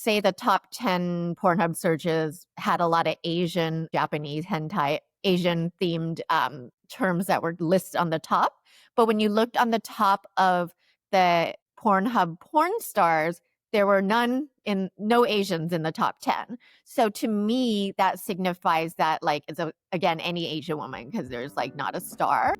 say the top 10 Pornhub searches had a lot of Asian, Japanese, hentai, Asian themed terms that were listed on the top. But when you looked on the top of the Pornhub porn stars, there were no Asians in the top 10. So to me, that signifies that like, again, any Asian woman, because there's like not a star.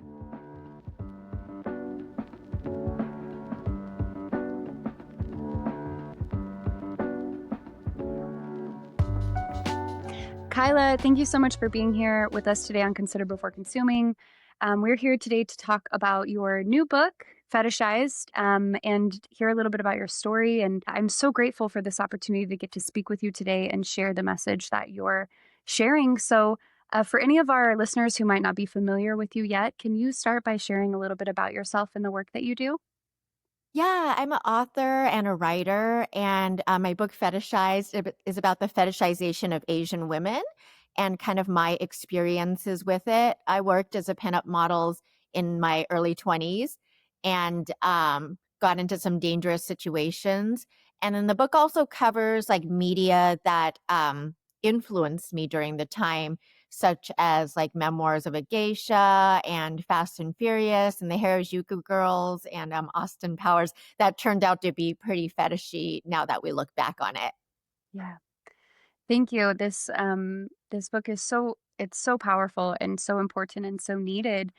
Kyla, thank you so much for being here with us today on Consider Before Consuming. We're here today to talk about your new book, Fetishized, and hear a little bit about your story. And I'm so grateful for this opportunity to get to speak with you today and share the message that you're sharing. So for any of our listeners who might not be familiar with you yet, can you start by sharing a little bit about yourself and the work that you do? Yeah, I'm an author and a writer, and my book Fetishized is about the fetishization of Asian women and kind of my experiences with it. I worked as a pinup model in my early 20s and got into some dangerous situations. And then the book also covers like media that influenced me during the time, such as like Memoirs of a Geisha and Fast and Furious and the Harajuku Girls and Austin Powers. That turned out to be pretty fetishy now that we look back on it. Yeah. Thank you. This book is it's so powerful and so important and so needed.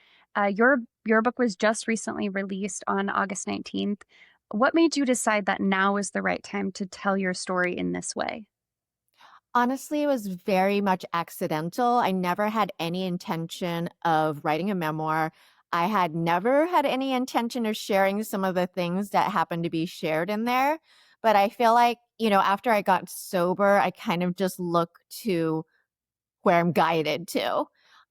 Your book was just recently released on August 19th. What made you decide that now is the right time to tell your story in this way? Honestly, it was very much accidental. I never had any intention of writing a memoir. I had never had any intention of sharing some of the things that happened to be shared in there. But I feel like, after I got sober, I kind of just look to where I'm guided to.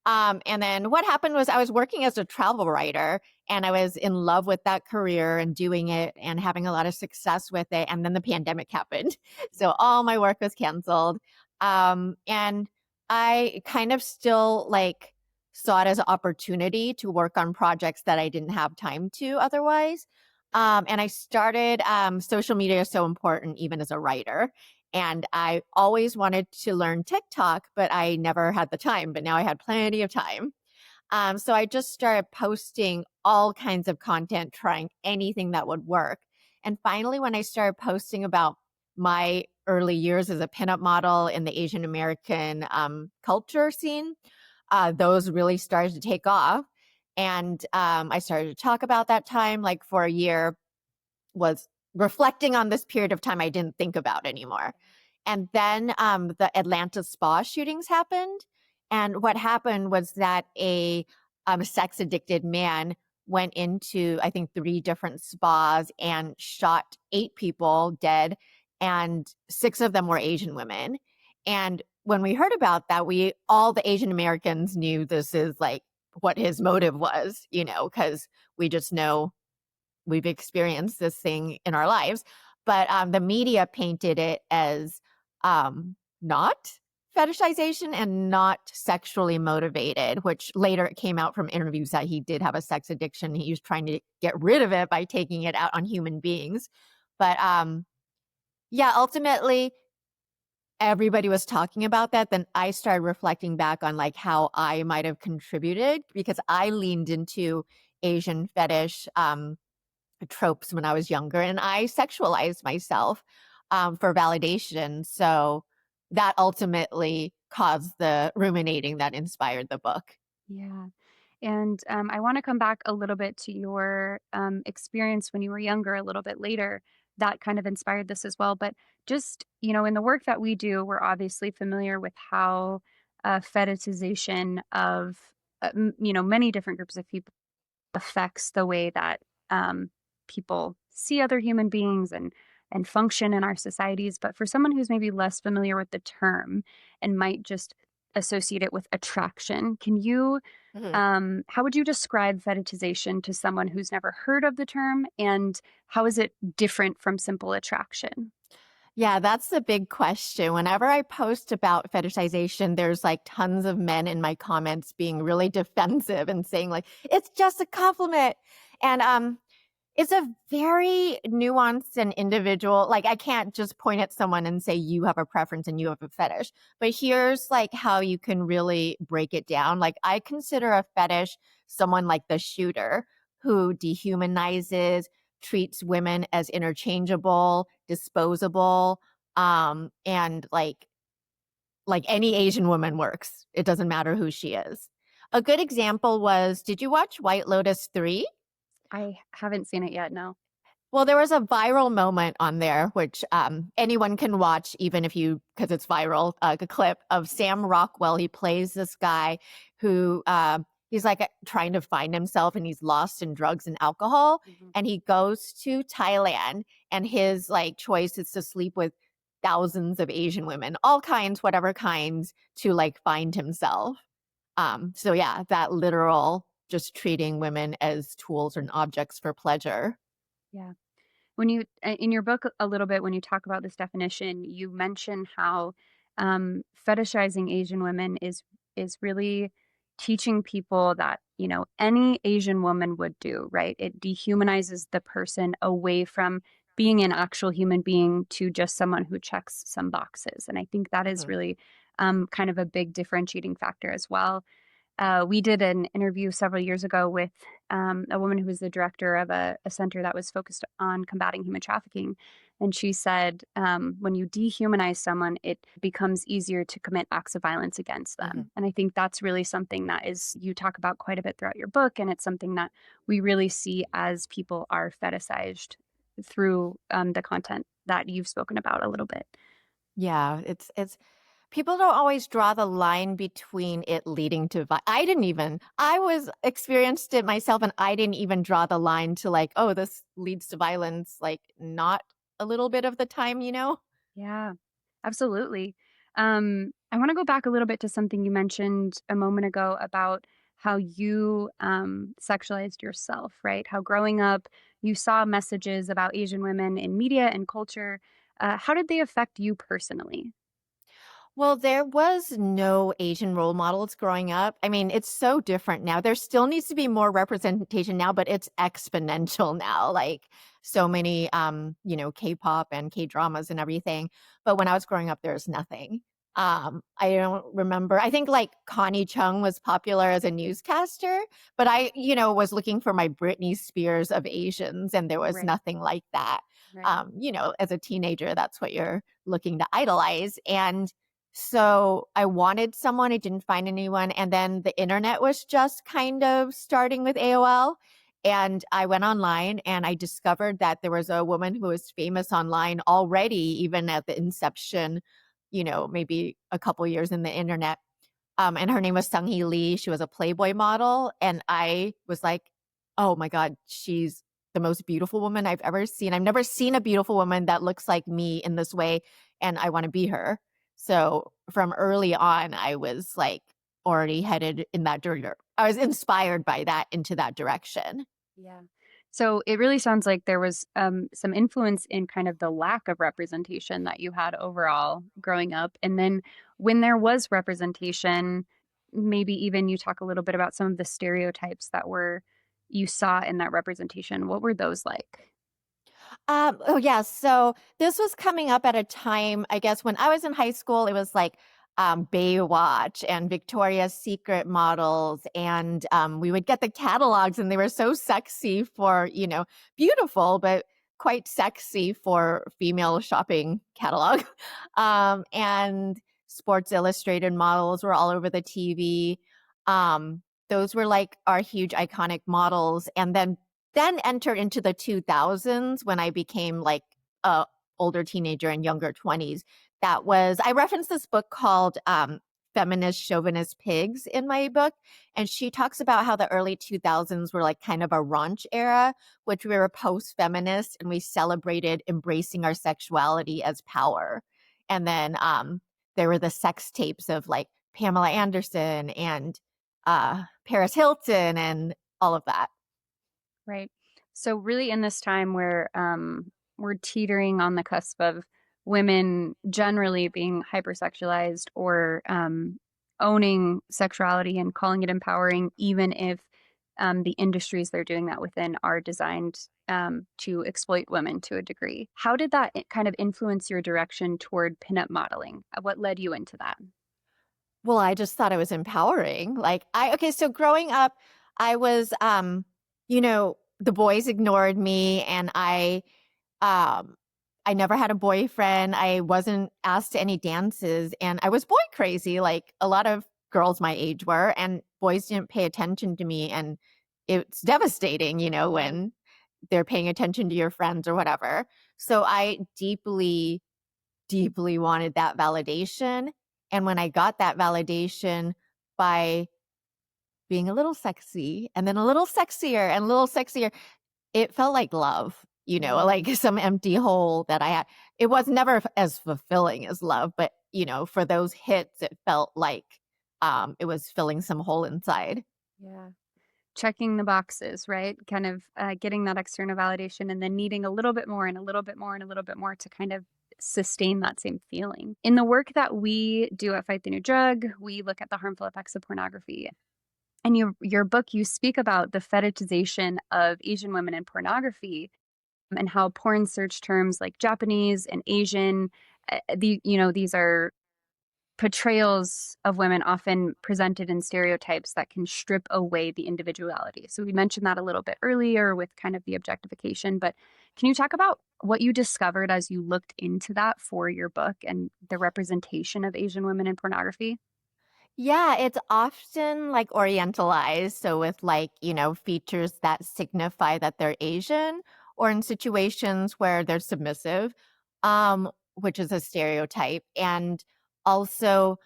And then what happened was I was working as a travel writer and I was in love with that career and doing it and having a lot of success with it. And then the pandemic happened. So all my work was canceled. And I kind of still like saw it as an opportunity to work on projects that I didn't have time to otherwise. And I started, social media is so important even as a writer. And I always wanted to learn TikTok, but I never had the time. But now I had plenty of time. So I just started posting all kinds of content, trying anything that would work. And finally, when I started posting about my early years as a pinup model in the Asian American culture scene, those really started to take off. And I started to talk about that time, like for a year, was reflecting on this period of time I didn't think about anymore. And then the Atlanta spa shootings happened. And what happened was that a sex addicted man went into, I think, 3 different spas and shot 8 people dead. And 6 of them were Asian women. And when we heard about that, all the Asian Americans knew this is like what his motive was, because we just know we've experienced this thing in our lives. But the media painted it as not fetishization and not sexually motivated, which later it came out from interviews that he did have a sex addiction. He was trying to get rid of it by taking it out on human beings. But yeah, ultimately, everybody was talking about that. Then I started reflecting back on like how I might have contributed because I leaned into Asian fetish tropes when I was younger and I sexualized myself for validation. So that ultimately caused the ruminating that inspired the book. Yeah. And I want to come back a little bit to your experience when you were younger, a little bit later. That kind of inspired this as well. But just, in the work that we do, we're obviously familiar with how fetishization of, many different groups of people affects the way that people see other human beings and function in our societies. But for someone who's maybe less familiar with the term and might just associate it with attraction, can you how would you describe fetishization to someone who's never heard of the term, and how is it different from simple attraction? Yeah, that's the big question. Whenever I post about fetishization, there's like tons of men in my comments being really defensive and saying like, it's just a compliment. And It's a very nuanced and individual, like, I can't just point at someone and say, "You have a preference and you have a fetish." But here's, like, how you can really break it down. Like, I consider a fetish someone like the shooter who dehumanizes, treats women as interchangeable, disposable, and, like any Asian woman works. It doesn't matter who she is. A good example was, did you watch White Lotus 3? I haven't seen it yet, no. Well, there was a viral moment on there, which anyone can watch, even if you, because it's viral, a clip of Sam Rockwell. He plays this guy who he's like trying to find himself and he's lost in drugs and alcohol. Mhm. And he goes to Thailand and his like choice is to sleep with thousands of Asian women, all kinds, whatever kinds, to like find himself. So yeah, that literal just treating women as tools and objects for pleasure. Yeah. When you in your book a little bit when you talk about this definition, you mention how fetishizing Asian women is really teaching people that any Asian woman would do, right? It dehumanizes the person away from being an actual human being to just someone who checks some boxes, and I think that is Mhm, really kind of a big differentiating factor as well. We did an interview several years ago with a woman who was the director of a center that was focused on combating human trafficking. And she said, when you dehumanize someone, it becomes easier to commit acts of violence against mhm. them. And I think that's really something that is, you talk about quite a bit throughout your book. And it's something that we really see as people are fetishized through the content that you've spoken about a little bit. Yeah, it's people don't always draw the line between it leading to I didn't even. I was experienced it myself and I didn't even draw the line to like, oh, this leads to violence like not a little bit of the time, you know? Yeah, absolutely. I want to go back a little bit to something you mentioned a moment ago about how you sexualized yourself, right? How growing up you saw messages about Asian women in media and culture. How did they affect you personally? Well, there was no Asian role models growing up. I mean, it's so different now. There still needs to be more representation now, but it's exponential now. Like so many K-pop and K-dramas and everything. But when I was growing up, there was nothing. I don't remember. I think like Connie Chung was popular as a newscaster, but I was looking for my Britney Spears of Asians and there was Right, nothing like that. right. As a teenager, that's what you're looking to idolize. And so I wanted someone, I didn't find anyone, and then the internet was just kind of starting with AOL, and I went online and I discovered that there was a woman who was famous online already, even at the inception, maybe a couple years in the internet, and her name was Sung-hee Lee. She was a Playboy model, and I was like, "Oh my god, she's the most beautiful woman I've ever seen. I've never seen a beautiful woman that looks like me in this way, and I wanna be her." So, from early on, I was, like, already headed in that I was inspired by that into that direction. Yeah. So it really sounds like there was some influence in kind of the lack of representation that you had overall growing up. And then when there was representation, maybe even you talk a little bit about some of the stereotypes that were you saw in that representation. What were those like? Oh yeah. So this was coming up at a time, I guess, when I was in high school, it was like Baywatch and Victoria's Secret models. And we would get the catalogs and they were so sexy for beautiful, but quite sexy for female shopping catalog. And Sports Illustrated models were all over the TV. Those were like our huge iconic models. And then enter into the 2000s when I became like a older teenager and younger 20s. I referenced this book called Feminist Chauvinist Pigs in my book. And she talks about how the early 2000s were like kind of a raunch era, which we were post feminist and we celebrated embracing our sexuality as power. And then there were the sex tapes of like Pamela Anderson and Paris Hilton and all of that. Right. So really in this time where we're teetering on the cusp of women generally being hypersexualized or owning sexuality and calling it empowering, even if the industries they're doing that within are designed to exploit women to a degree. How did that kind of influence your direction toward pinup modeling? What led you into that? Well, I just thought it was empowering. Like I okay, so growing up, I was the boys ignored me and um I never had a boyfriend. I wasn't asked to any dances and I was boy crazy like a lot of girls my age were and boys didn't pay attention to me and it's devastating, Yeah. when they're paying attention to your friends or whatever. So I deeply deeply wanted that validation. And when I got that validation by being a little sexy and then a little sexier and a little sexier, it felt like love, Yeah. like some empty hole that I had. It was never as fulfilling as love, but for those hits, it felt like it was filling some hole inside. Yeah. Checking the boxes, right? Kind of getting that external validation and then needing a little bit more and a little bit more and a little bit more to kind of sustain that same feeling. In the work that we do at Fight the New Drug, we look at the harmful effects of pornography. In your book, you speak about the fetishization of Asian women in pornography and how porn search terms like Japanese and Asian, these are portrayals of women often presented in stereotypes that can strip away the individuality. So we mentioned that a little bit earlier with kind of the objectification, but can you talk about what you discovered as you looked into that for your book and the representation of Asian women in pornography? Yeah, it's often like orientalized. So, with like, features that signify that they're Asian or in situations where they're submissive, which is a stereotype. And also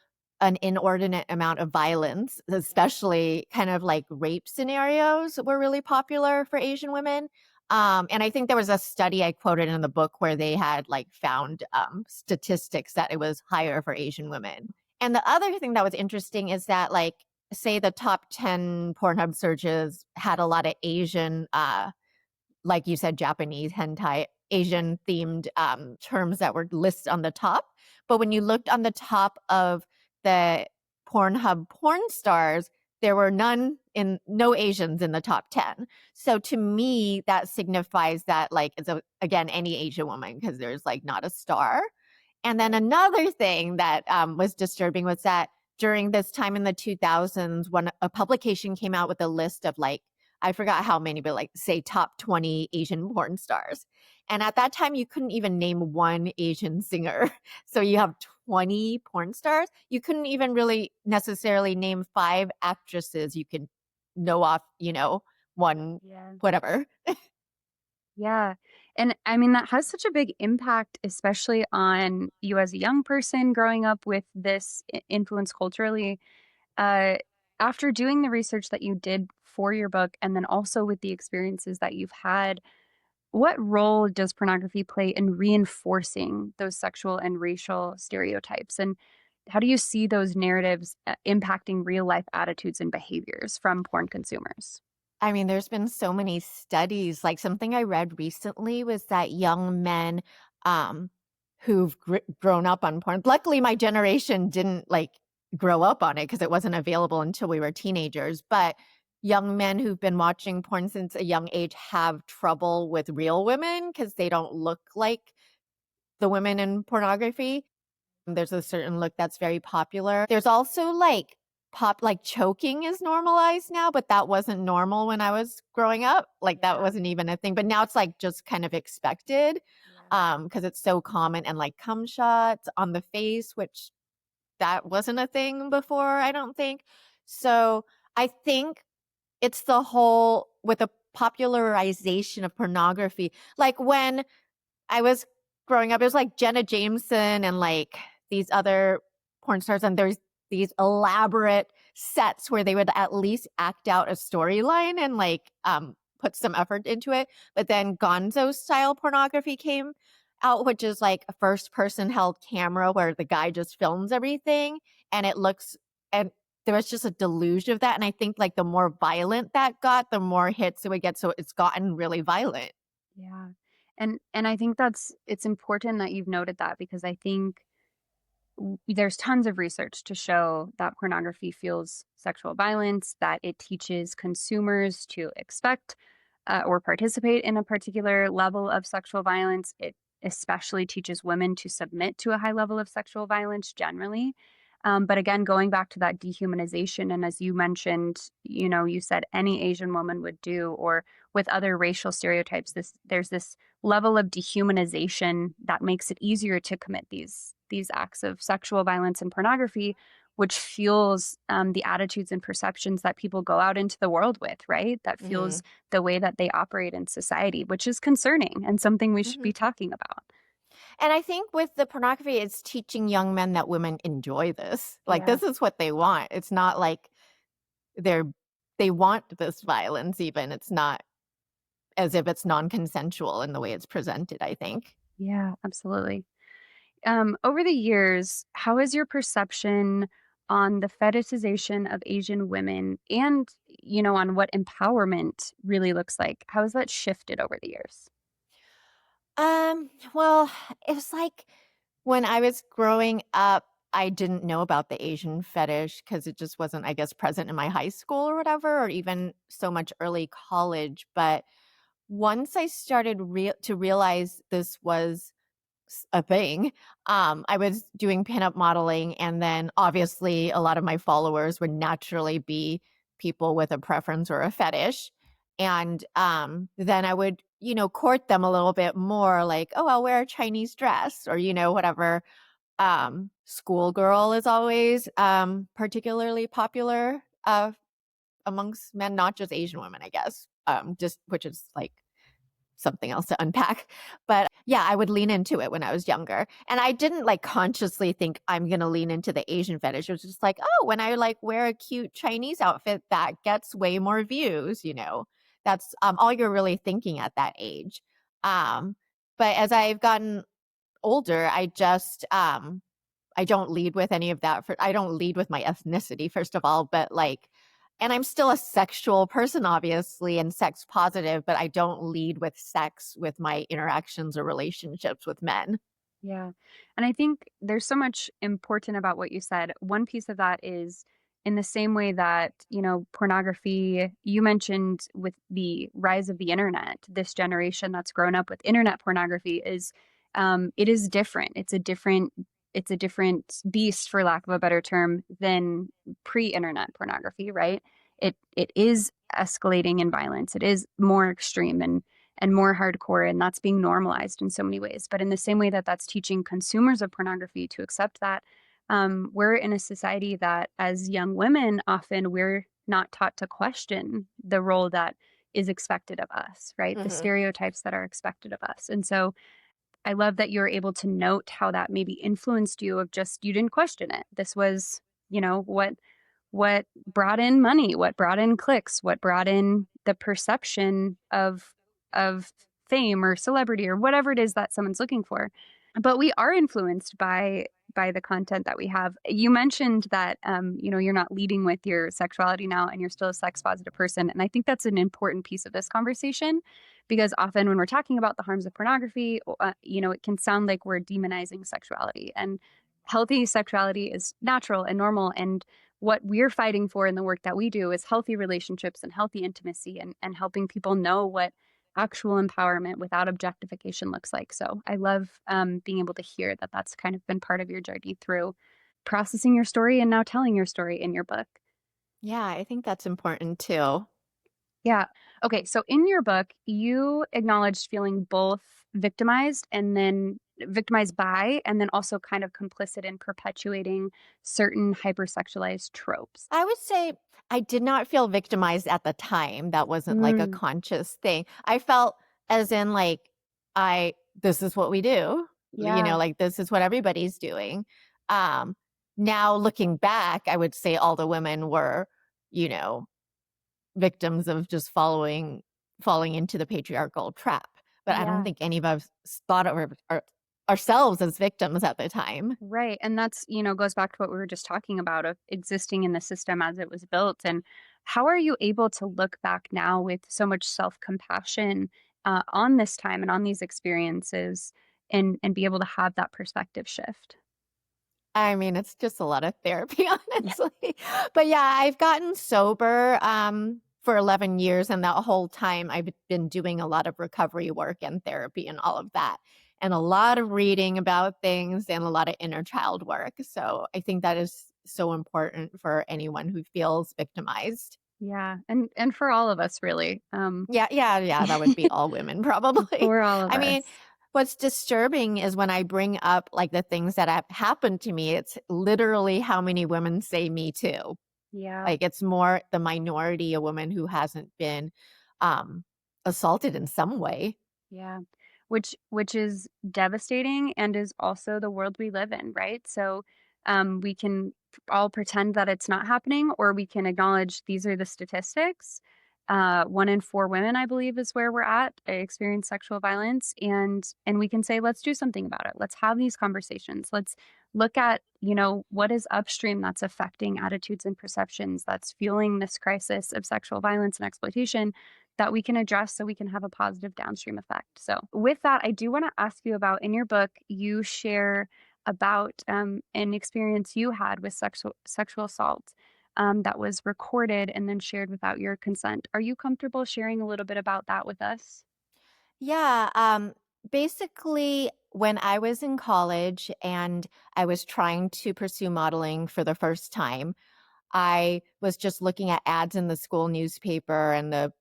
an inordinate amount of violence, especially kind of like rape scenarios were really popular for Asian women. And I think there was a study I quoted in the book where they had like found statistics that it was higher for Asian women. And the other thing that was interesting is that, like, say the top 10 Pornhub searches had a lot of Asian, like you said, Japanese hentai, Asian themed terms that were listed on the top. But when you looked on the top of the Pornhub porn stars, there were no Asians in the top 10. So to me, that signifies that, like, again, any Asian woman, because there's like not a star. And then another thing that was disturbing was that during this time in the 2000s, when a publication came out with a list of like, I forgot how many, but like say top 20 Asian porn stars. And at that time, you couldn't even name one Asian singer. So you have 20 porn stars. You couldn't even really necessarily name five actresses. You could know off, one, Yeah. whatever. Yeah. And I mean, that has such a big impact, especially on you as a young person growing up with this influence culturally. Uh, After doing the research that you did for your book, and then also with the experiences that you've had, what role does pornography play in reinforcing those sexual and racial stereotypes? And how do you see those narratives impacting real life attitudes and behaviors from porn consumers? I mean, there's been so many studies. Like something I read recently was that young men um, who've grown up on porn. Luckily, my generation didn't like grow up on it because it wasn't available until we were teenagers. But young men who've been watching porn since a young age have trouble with real women because they don't look like the women in pornography. There's a certain look that's very popular. There's also like choking is normalized now, but that wasn't normal when I was growing up. Like that Yeah. wasn't even a thing. But now it's like just kind of expected Yeah. because it's so common and like cum shots on the face, which that wasn't a thing before, I don't think. So I think it's the whole with the popularization of pornography. Like when I was growing up, it was like Jenna Jameson and like these other porn stars, and there's these elaborate sets where they would at least act out a storyline and like put some effort into it. But then Gonzo style pornography came out, which is like a first person held camera where the guy just films everything and it looks and there was just a deluge of that. And I think like the more violent that got, the more hits it would get. So it's gotten really violent. Yeah. And I think it's important that you've noted that because I think there's tons of research to show that pornography fuels sexual violence, that it teaches consumers to expect or participate in a particular level of sexual violence. It especially teaches women to submit to a high level of sexual violence generally. But again, going back to that dehumanization, and as you mentioned, you said any Asian woman would do, or with other racial stereotypes, there's this level of dehumanization that makes it easier to commit these acts of sexual violence and pornography, which fuels the attitudes and perceptions that people go out into the world with, right? That Mhm. fuels the way that they operate in society, which is concerning and something we should Mhm. be talking about. And I think with the pornography, it's teaching young men that women enjoy this. Like, Yeah. this is what they want. It's not like they're they want this violence even. It's not as if it's non-consensual in the way it's presented, I think. Yeah, absolutely. Over the years, how has your perception on the fetishization of Asian women and, on what empowerment really looks like, how has that shifted over the years? Well, it was like when I was growing up, I didn't know about the Asian fetish because it just wasn't, I guess, present in my high school or whatever, or even so much early college. But once I started to realize this was a thing, I was doing pinup modeling, and then obviously a lot of my followers would naturally be people with a preference or a fetish. And then I would, court them a little bit more, like, oh, I'll wear a Chinese dress, or, whatever. Schoolgirl is always particularly popular amongst men, not just Asian women, I guess. Just which is like something else to unpack. But yeah, I would lean into it when I was younger. And I didn't like consciously think I'm going to lean into the Asian fetish. It was just like, oh, when I like wear a cute Chinese outfit, that gets way more views. That's all you're really thinking at that age. Um, but as I've gotten older, I don't lead with any of that. I don't lead with my ethnicity, first of all, but like, and I'm still a sexual person, obviously, and sex positive, but I don't lead with sex with my interactions or relationships with men. Yeah. And I think there's so much important about what you said. One piece of that is in the same way that, pornography, you mentioned with the rise of the internet, this generation that's grown up with internet pornography it is different. It's a different beast, for lack of a better term, than pre-internet pornography, right? It is escalating in violence. It is more extreme and more hardcore, and that's being normalized in so many ways. But in the same way that that's teaching consumers of pornography to accept that, we're in a society that as young women, often we're not taught to question the role that is expected of us, right? The Hmm. stereotypes that are expected of us. And so I love that you're able to note how that maybe influenced you, of just you didn't question it. This was, what brought in money, what brought in clicks, what brought in the perception of fame or celebrity or whatever it is that someone's looking for. But we are influenced by the content that we have. You mentioned that you're not leading with your sexuality now and you're still a sex positive person. And I think that's an important piece of this conversation, because often when we're talking about the harms of pornography, it can sound like we're demonizing sexuality. And healthy sexuality is natural and normal. And what we're fighting for in the work that we do is healthy relationships and healthy intimacy, and helping people know what actual empowerment without objectification looks like. So I love being able to hear that that's kind of been part of your journey through processing your story and now telling your story in your book. Yeah, I think that's important too. Yeah. Okay. So in your book, you acknowledged feeling both victimized and then victimized by, and then also kind of complicit in perpetuating certain hypersexualized tropes. I would say I did not feel victimized at the time. That wasn't like a Mm, conscious thing. I felt as in like this is what we do. yeah. Like this is what everybody's doing. Um Now looking back, I would say all the women were, you know, victims of just falling into the patriarchal trap. But I don't Yeah. think any of us thought of ourselves as victims at the time. Right. And that's, goes back to what we were just talking about, of existing in the system as it was built. And how are you able to look back now with so much self compassion on this time and on these experiences, and be able to have that perspective shift? I mean, it's just a lot of therapy, Yeah. honestly. But yeah, I've gotten sober for 11 years, and that whole time I've been doing a lot of recovery work and therapy and all of that, and a lot of reading about things and a lot of inner child work. So I think that is so important for anyone who feels victimized. Yeah, and for all of us really, Yeah, yeah, yeah, that would be all women probably. for all of I mean, us. what's disturbing is when I bring up, like, the things that have happened to me, it's literally how many women say "Me too." Yeah. Like, it's more the minority of women who hasn't been, um, assaulted in some way. Yeah. Which is devastating and is also the world we live in, right? So we can all pretend that it's not happening, or we can acknowledge these are the statistics. 1 in 4 women, I believe, is where we're at, experience sexual violence, and we can say, let's do something about it. Let's have these conversations. Let's look at, what is upstream that's affecting attitudes and perceptions, that's fueling this crisis of sexual violence and exploitation, that we can address so we can have a positive downstream effect. So, with that, I do want to ask you about, in your book, you share about an experience you had with sexual assault that was recorded and then shared without your consent. Are you comfortable sharing a little bit about that with us? Yeah, basically, when I was in college and I was trying to pursue modeling for the first time, I was just looking at ads in the school newspaper and the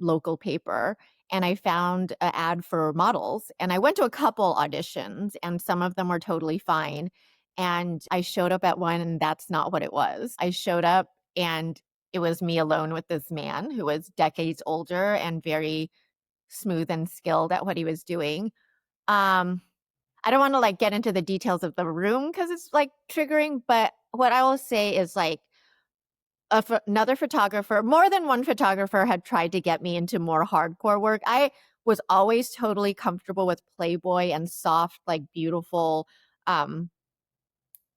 local paper, and I found an ad for models. And I went to a couple auditions, and some of them were totally fine. And I showed up at one, and that's not what it was. I showed up, and it was me alone with this man who was decades older and very smooth and skilled at what he was doing. Um, I don't want to like get into the details of the room because it's like triggering, but what I will say is like another photographer, more than one photographer had tried to get me into more hardcore work. I was always totally comfortable with Playboy and soft, like beautiful um,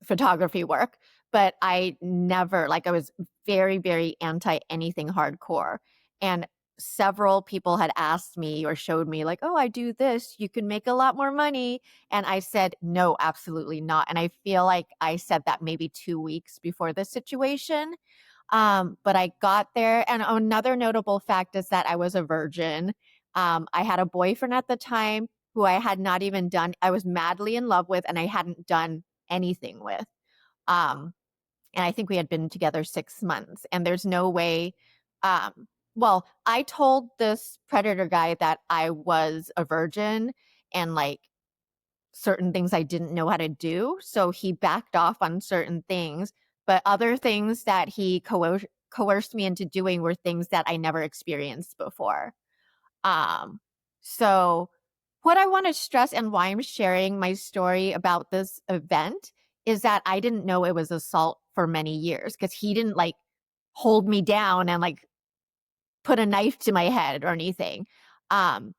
photography work, but I never, like, I was very, very anti anything hardcore. And several people had asked me or showed me, like, oh, I do this, you can make a lot more money. And I said, no, absolutely not. And I feel like I said that maybe 2 weeks before this situation, but I got there, and another notable fact is that I was a virgin. I had a boyfriend at the time who I had not even done I was madly in love with, and I hadn't done anything with. Um, and I think we had been together 6 months, and there's no way well, I told this predator guy that I was a virgin and, like, certain things I didn't know how to do, so he backed off on certain things, but other things that he coerced me into doing were things that I never experienced before. Um, so what I want to stress and why I'm sharing my story about this event is that I didn't know it was assault for many years because he didn't like hold me down and like put a knife to my head or anything. Um,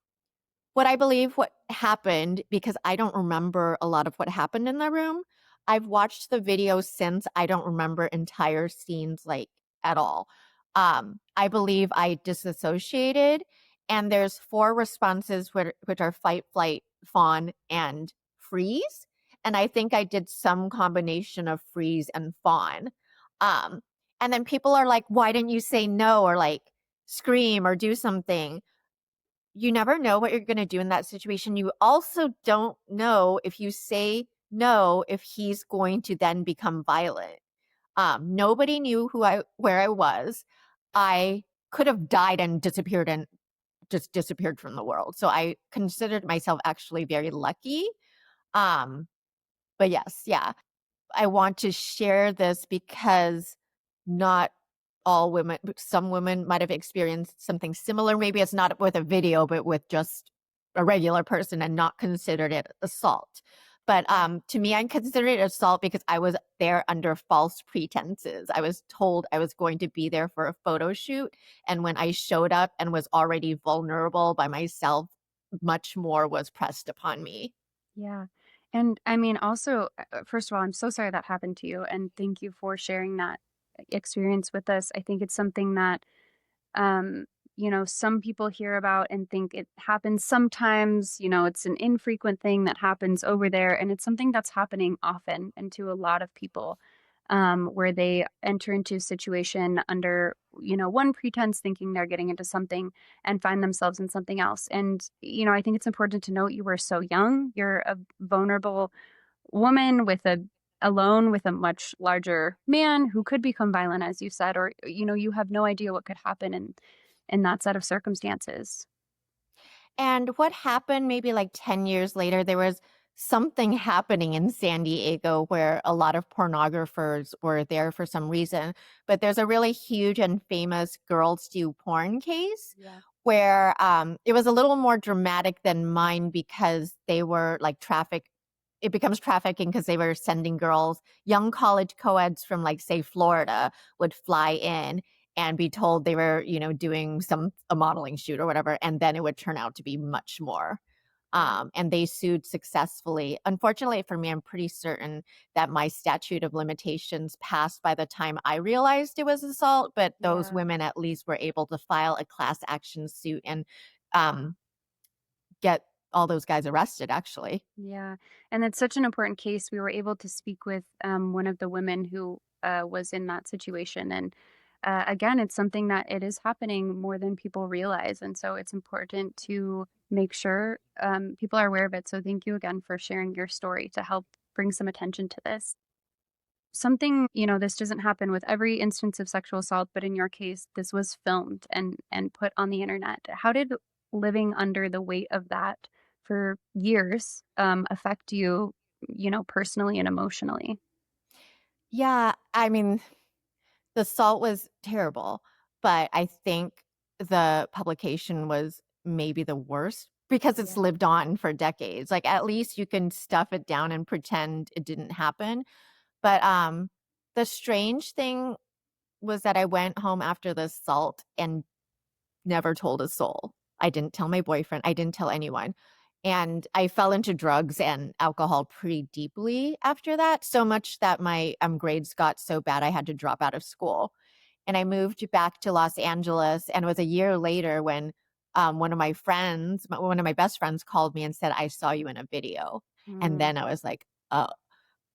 what I believe what happened, because I don't remember a lot of what happened in the room. I've watched the video since. I don't remember entire scenes, like, at all. I believe I disassociated, and there's 4 responses which are fight, flight, fawn, and freeze, and I think I did some combination of freeze and fawn. Um, and then people are like, "Why didn't you say no?" or, like, scream or do something. You never know what you're gonna do in that situation. You also don't know if you say no, if he's going to then become violent. Nobody knew where I was. I could have died and disappeared and just disappeared from the world. So I considered myself actually very lucky. Um, but yes, yeah. I want to share this because not all women, but some women might have experienced something similar. Maybe it's not with a video, but with just a regular person and not considered it assault. But to me, I consider it assault because I was there under false pretenses. I was told I was going to be there for a photo shoot. And when I showed up and was already vulnerable by myself, much more was pressed upon me. Yeah. And I mean, also, first of all, I'm so sorry that happened to you. And thank you for sharing that experience with us. I think it's something that, um, some people hear about and think it happens sometimes, it's an infrequent thing that happens over there. And it's something that's happening often and to a lot of people. where they enter into a situation under, one pretense, thinking they're getting into something and find themselves in something else. And, I think it's important to note you were so young. You're a vulnerable woman alone with a much larger man who could become violent, as you said, or, you have no idea what could happen in that set of circumstances. And what happened maybe like 10 years later, there was something happening in San Diego where a lot of pornographers were there for some reason. But there's a really huge and famous girls do porn case Yeah. where it was a little more dramatic than mine because they were like it becomes trafficking because they were sending girls, young college co-eds from like say Florida would fly in and be told they were, doing a modeling shoot or whatever, and then it would turn out to be much more. Yeah. And they sued successfully. Unfortunately for me, I'm pretty certain that my statute of limitations passed by the time I realized it was assault, but those Yeah. women at least were able to file a class action suit and um, get all those guys arrested, actually. Yeah. And it's such an important case. We were able to speak with one of the women who was in that situation. And again, it's something that it is happening more than people realize. And so it's important to make sure people are aware of it. So thank you again for sharing your story to help bring some attention to this. Something, this doesn't happen with every instance of sexual assault, but in your case, this was filmed and put on the internet. How did living under the weight of that for years affect you, personally and emotionally? Yeah, I mean, the salt was terrible, but I think the publication was maybe the worst because it's Yeah. lived on for decades. Like, at least you can stuff it down and pretend it didn't happen. But, the strange thing was that I went home after the assault and never told a soul. I didn't tell my boyfriend, I didn't tell anyone, and I fell into drugs and alcohol pretty deeply after that, so much that my, grades got so bad I had to drop out of school, and I moved back to Los Angeles, and it was a year later when, one of my best friends called me and said, "I saw you in a video," and Mm, then I was like, "Oh,"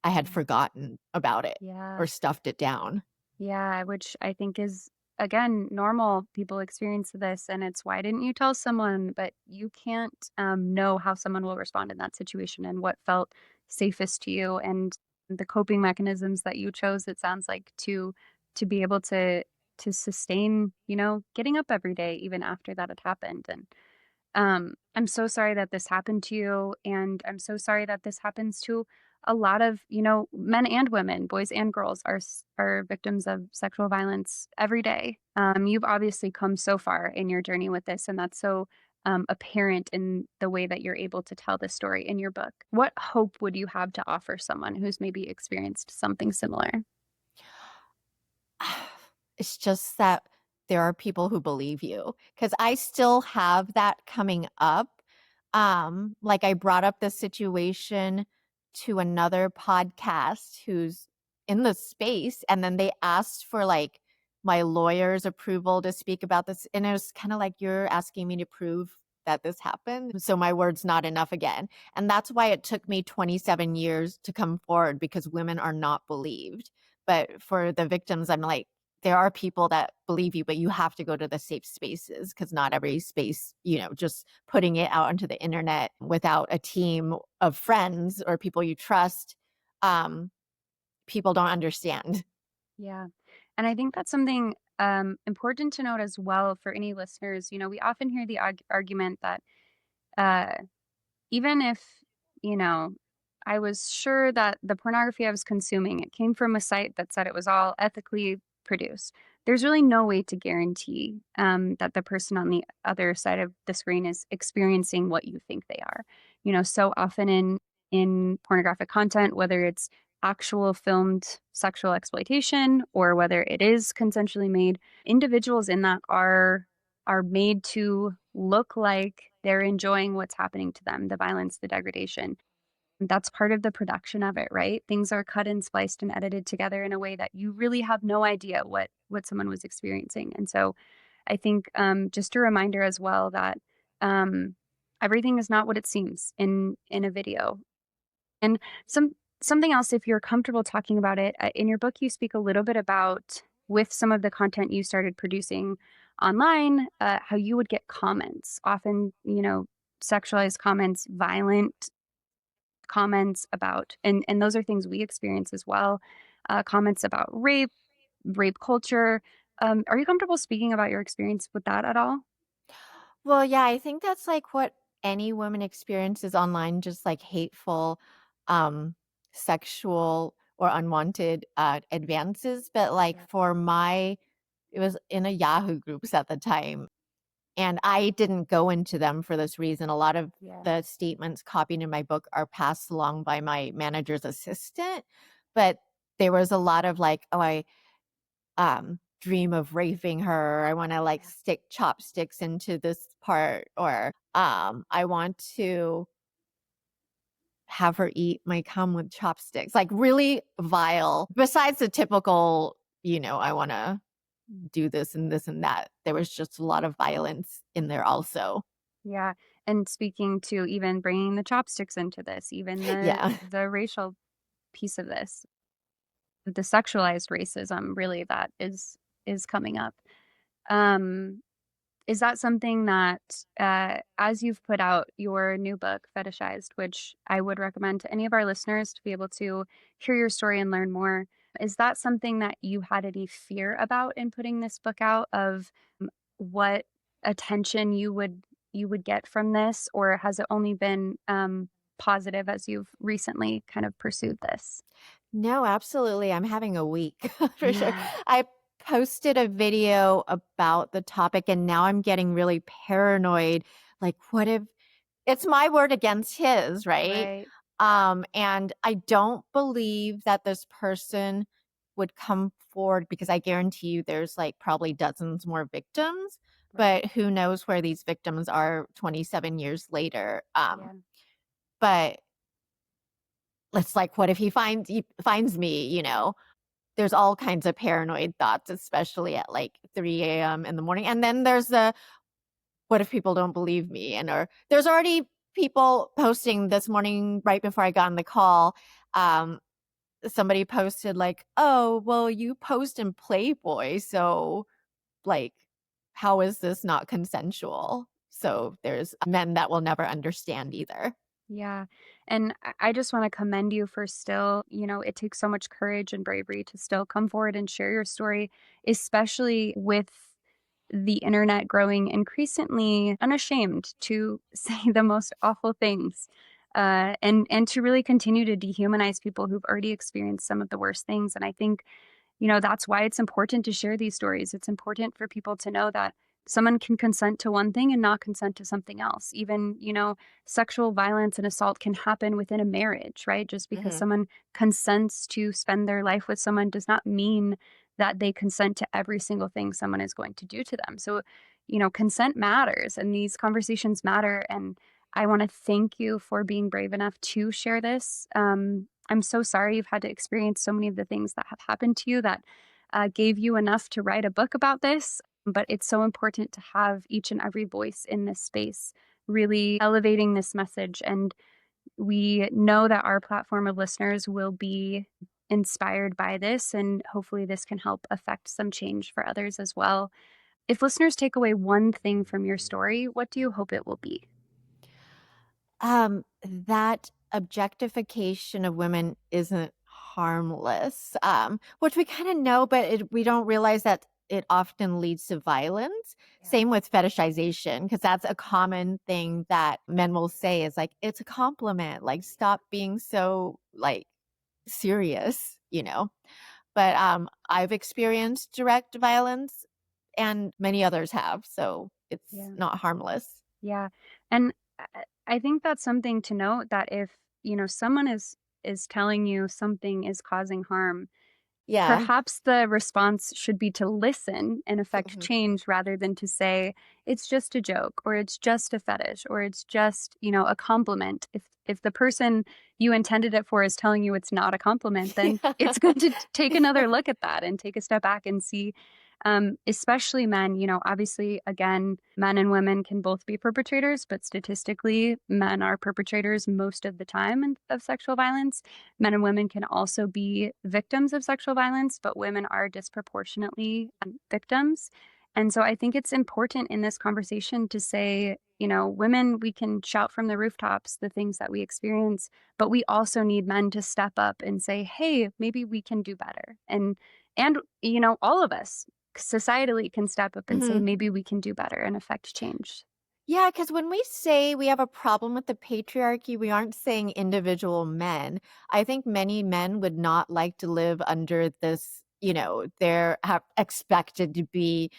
I had yeah. forgotten about it Yeah. or stuffed it down. Yeah, which I think is, again, normal. People experience this, and it's why didn't you tell someone? But you can't know how someone will respond in that situation and what felt safest to you, and the coping mechanisms that you chose. It sounds like to be able to sustain, getting up every day even after that had happened. And I'm so sorry that this happened to you, and I'm so sorry that this happens to a lot of, men and women, boys and girls are victims of sexual violence every day. You've obviously come so far in your journey with this, and that's so apparent in the way that you're able to tell this story in your book. What hope would you have to offer someone who's maybe experienced something similar? It's just that there are people who believe you, because I still have that coming up. Like, I brought up this situation to another podcast who's in the space, and then they asked for, like, my lawyer's approval to speak about this, and it was kinda like, "You're asking me to prove that this happened, so my word's not enough again." And that's why it took me 27 years to come forward, because women are not believed. But for the victims, I'm like, there are people that believe you, but you have to go to the safe spaces, because not every space, just putting it out onto the internet without a team of friends or people you trust, um, people don't understand. Yeah. And I think that's something important to note as well for any listeners. We often hear the argument that uh, even if, you know, I was sure that the pornography I was consuming, it came from a site that said it was all ethically produced. There's really no way to guarantee that the person on the other side of the screen is experiencing what you think they are. So often in pornographic content, whether it's actual filmed sexual exploitation or whether it is consensually made, individuals in that are made to look like they're enjoying what's happening to them, the violence, the degradation. That's part of the production of it, right? Things are cut and spliced and edited together in a way that you really have no idea what someone was experiencing. And so I think just a reminder as well that um, everything is not what it seems in a video. And some Something else, if you're comfortable talking about it, in your book, you speak a little bit about with some of the content you started producing online, how you would get comments, often, sexualized comments, violent comments about, and those are things we experience as well, comments about rape culture. Are you comfortable speaking about your experience with that at all? Well, yeah, I think that's like what any woman experiences online, just like hateful, um, sexual or unwanted advances. But like Yeah. for my, it was in a Yahoo groups at the time, and I didn't go into them for this reason. A lot of Yeah. the statements copied in my book are passed along by my manager's assistant, but there was a lot of like, oh, I dream of raping her. I want to like Yeah. stick chopsticks into this part, or I want to have her eat my cum with chopsticks. Like really vile. Besides the typical, I want to do this and that. There was just a lot of violence in there also. Yeah, and speaking to even bringing the chopsticks into this, even the Yeah. the racial piece of this, the sexualized racism really that is coming up. Um, is that something that, as you've put out your new book, Fetishized, which I would recommend to any of our listeners to be able to hear your story and learn more, is that something that you had any fear about in putting this book out of what attention you would get from this, or has it only been positive as you've recently kind of pursued this? No, absolutely. I'm having a week for sure. Yeah, I posted a video about the topic and now I'm getting really paranoid. Like, what if it's my word against his, right? right, And I don't believe that this person would come forward because I guarantee you there's like probably dozens more victims, right. but who knows where these victims are 27 years later. Yeah, But it's like, what if he finds me, There's all kinds of paranoid thoughts, especially at like 3 a.m. in the morning. And then there's the what if people don't believe me? And or there's already people posting this morning right before I got on the call. Um, somebody posted like, "Oh, well, you post in Playboy, so like, how is this not consensual?" So there's men that will never understand either. yeah. And I just want to commend you for still, it takes so much courage and bravery to still come forward and share your story, especially with the internet growing increasingly unashamed to say the most awful things. And to really continue to dehumanize people who've already experienced some of the worst things. And I think that's why it's important to share these stories. It's important for people to know that someone can consent to one thing and not consent to something else. Even, sexual violence and assault can happen within a marriage, right? Just because Hmm. someone consents to spend their life with someone does not mean that they consent to every single thing someone is going to do to them. So, consent matters and these conversations matter. And I want to thank you for being brave enough to share this. I'm so sorry you've had to experience so many of the things that have happened to you that gave you enough to write a book about this. But it's so important to have each and every voice in this space really elevating this message. And we know that our platform of listeners will be inspired by this. And hopefully, this can help affect some change for others as well. If listeners take away one thing from your story, what do you hope it will be? That objectification of women isn't harmless, which we kind of know, but we don't realize that it often leads to violence. Yeah. Same with fetishization, because that's a common thing that men will say is like, it's a compliment, like, stop being so like serious. But I've experienced direct violence and many others have, so it's Yeah. not harmless. Yeah. And I think that's something to note that if, someone is telling you something is causing harm, Yeah. perhaps the response should be to listen and affect change rather than to say it's just a joke or it's just a fetish or it's just, a compliment. If the person you intended it for is telling you it's not a compliment, then Yeah. it's good to take another look at that and take a step back and see especially men. Obviously, again, men and women can both be perpetrators, but statistically, men are perpetrators most of the time of sexual violence. Men and women can also be victims of sexual violence, but women are disproportionately victims. And so I think it's important in this conversation to say, women, we can shout from the rooftops the things that we experience, but we also need men to step up and say, hey, maybe we can do better. And all of us societally can step up and say, Mhm. maybe we can do better and affect change. Yeah, because when we say we have a problem with the patriarchy, we aren't saying individual men. I think many men would not like to live under this, they're expected to be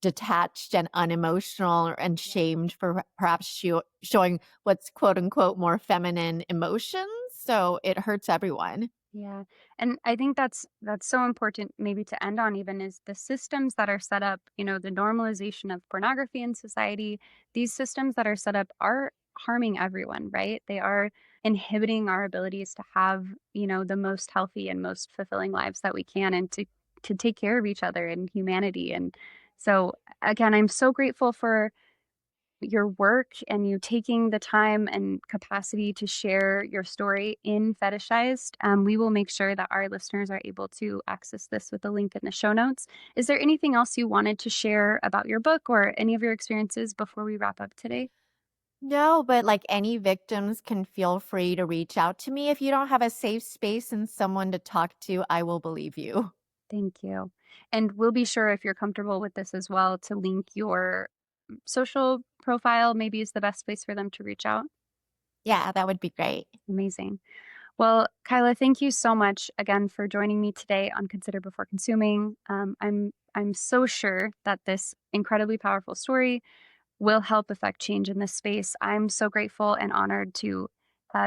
detached and unemotional and shamed for perhaps showing what's quote unquote more feminine emotions. So it hurts everyone. Yeah. And I think that's so important maybe to end on even is the systems that are set up, the normalization of pornography in society, these systems that are set up are harming everyone, right? They are inhibiting our abilities to have, the most healthy and most fulfilling lives that we can and to take care of each other and humanity. And so again, I'm so grateful for your work and you taking the time and capacity to share your story in Fetishized. We will make sure that our listeners are able to access this with a link in the show notes. Is there anything else you wanted to share about your book or any of your experiences before we wrap up today? No, but like any victims can feel free to reach out to me. If you don't have a safe space and someone to talk to, I will believe you. Thank you. And we'll be sure, if you're comfortable with this as well, to link your social profile, maybe is the best place for them to reach out. Yeah, that would be great. Amazing. Well, Kyla, thank you so much again for joining me today on Consider Before Consuming. I'm so sure that this incredibly powerful story will help affect change in this space. I'm so grateful and honored to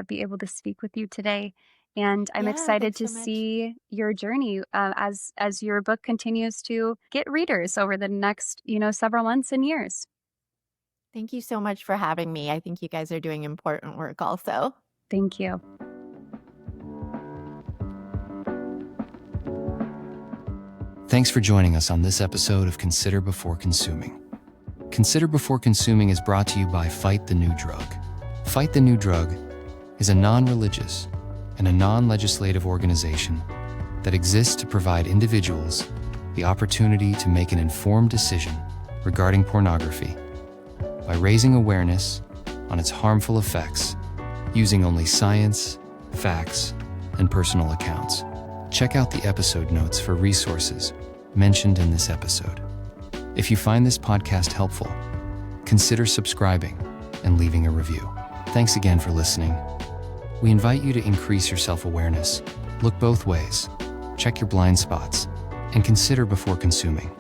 be able to speak with you today, and I'm Yeah, excited thanks to so much. see your journey as your book continues to get readers over the next several months and years. Thank you so much for having me. I think you guys are doing important work also. Thank you. Thanks for joining us on this episode of Consider Before Consuming. Consider Before Consuming is brought to you by Fight the New Drug. Fight the New Drug is a non-religious and a non-legislative organization that exists to provide individuals the opportunity to make an informed decision regarding pornography by raising awareness on its harmful effects using only science, facts, and personal accounts. Check out the episode notes for resources mentioned in this episode. If you find this podcast helpful, consider subscribing and leaving a review. Thanks again for listening. We invite you to increase your self-awareness, look both ways, check your blind spots, and consider before consuming.